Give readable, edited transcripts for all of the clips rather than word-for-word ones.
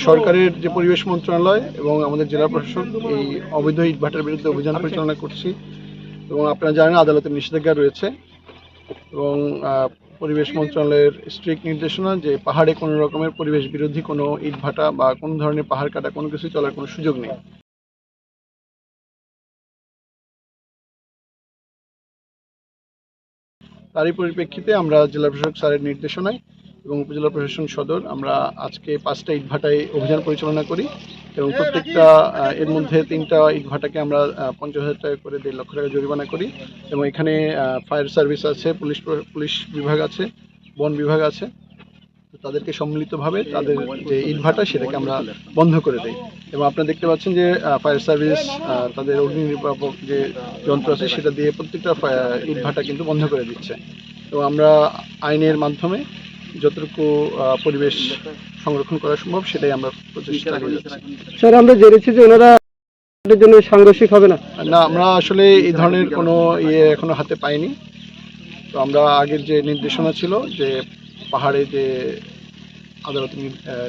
সরকারের যে পরিবেশ মন্ত্রণালয় এবং আমাদের জেলা প্রশাসন এই অবৈধ ইটভাটার বিরুদ্ধে অভিযান পরিচালনা করছি এবং আপনারা জানেন আদালতের নিষেধাজ্ঞা রয়েছে এবং পরিবেশ মন্ত্রণালয়ের স্ট্রিক্ট নির্দেশনা যে পাহাড়ে কোনো রকমের পরিবেশ বিরোধী কোনো ইটভাটা বা কোনো ধরনের পাহাড় কাটা কোনো কিছু চলার কোনো সুযোগ নেই। তারই পরিপ্রেক্ষিতে আমরা জেলা প্রশাসক স্যারের নির্দেশনায় এবং উপজেলা প্রশাসন সদর আমরা আজকে 5টা ইটভাটায় অভিযান পরিচালনা করি এবং প্রত্যেকটা এর মধ্যে 3টা ইটভাটাকে আমরা 50,000 টাকা করে 1.5 লক্ষ টাকা জরিমানা করি এবং এখানে ফায়ার সার্ভিস আছে, পুলিশ বিভাগ আছে, বন বিভাগ আছে, তাদেরকে সম্মিলিতভাবে তাদের যে ইটভাটা সেটাকে আমরা বন্ধ করে দিই এবং আপনারা দেখতে পাচ্ছেন যে ফায়ার সার্ভিস তাদের অগ্নি নির্বাপক যে যন্ত্র আছে সেটা দিয়ে প্রত্যেকটা ইটভাটা কিন্তু বন্ধ করে দিচ্ছে এবং আমরা আইনের মাধ্যমে যতটুকু পরিবেশ সংরক্ষণ করা সম্ভব সেটাই আমরা প্রচেষ্টা চালিয়ে যাচ্ছি। স্যার আমরা জেনেছি যে ওনারা জন্য সাংঘর্ষিক হবে না। না, আমরা আসলে এই ধরনের কোনো এখনো হাতে পাইনি। তো আমরা আগের যে নির্দেশনা ছিল যে পাহাড়ে যে আদালতের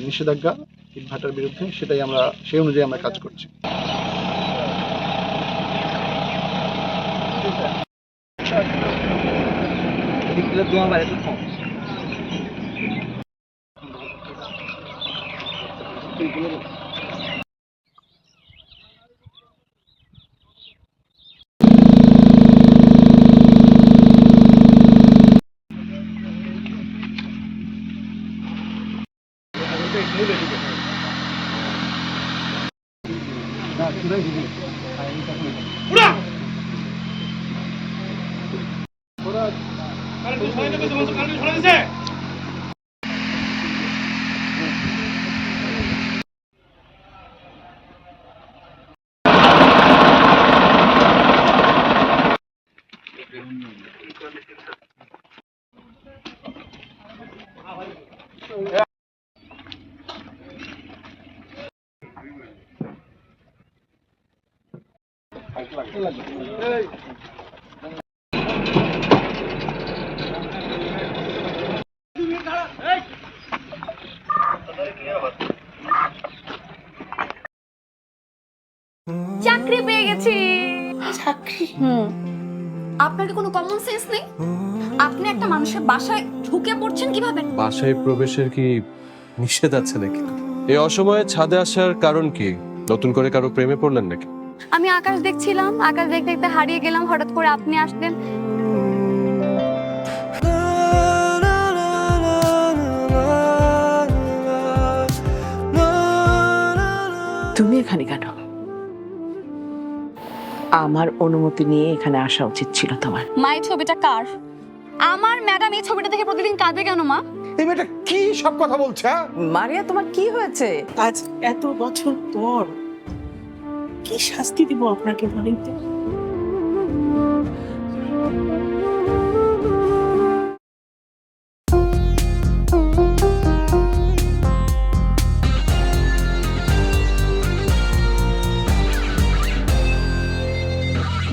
নিষেধাজ্ঞা ইটভাটার বিরুদ্ধে সেটাই আমরা সেই অনুযায়ী আমরা কাজ করছি। চাকরি পেয়ে গেছি। চাকরি? আপনাকে কোনো কমন সেন্স নেই? আপনি একটা মানুষের বাসায় ঢুকে পড়ছেন কিভাবে? বাসায় প্রবেশের কি নিষেধ আছে নাকি? এই অসময়ে ছাদে আসার কারণ কি? নতুন করে কারো প্রেমে পড়লেন নাকি? আমি আকাশ দেখছিলাম, আকাশ দেখতে দেখতে হারিয়ে গেলাম, হঠাৎ করে আপনি আসলেন। তুমি এখানে কেন? আমার অনুমতি নিয়ে এখানে আসা উচিত ছিল তোমার। মা, এই ছবিটা কার? আমার ম্যাডাম এই ছবিটা দেখে প্রতিদিন কাঁদে কেন মা? এই মেয়েটা কি সব কথা বলছে? মারিয়া, তোমার কি হয়েছে? আজ এত বছর পর কি শাস্তি দিব আপনাকে বলেন তো?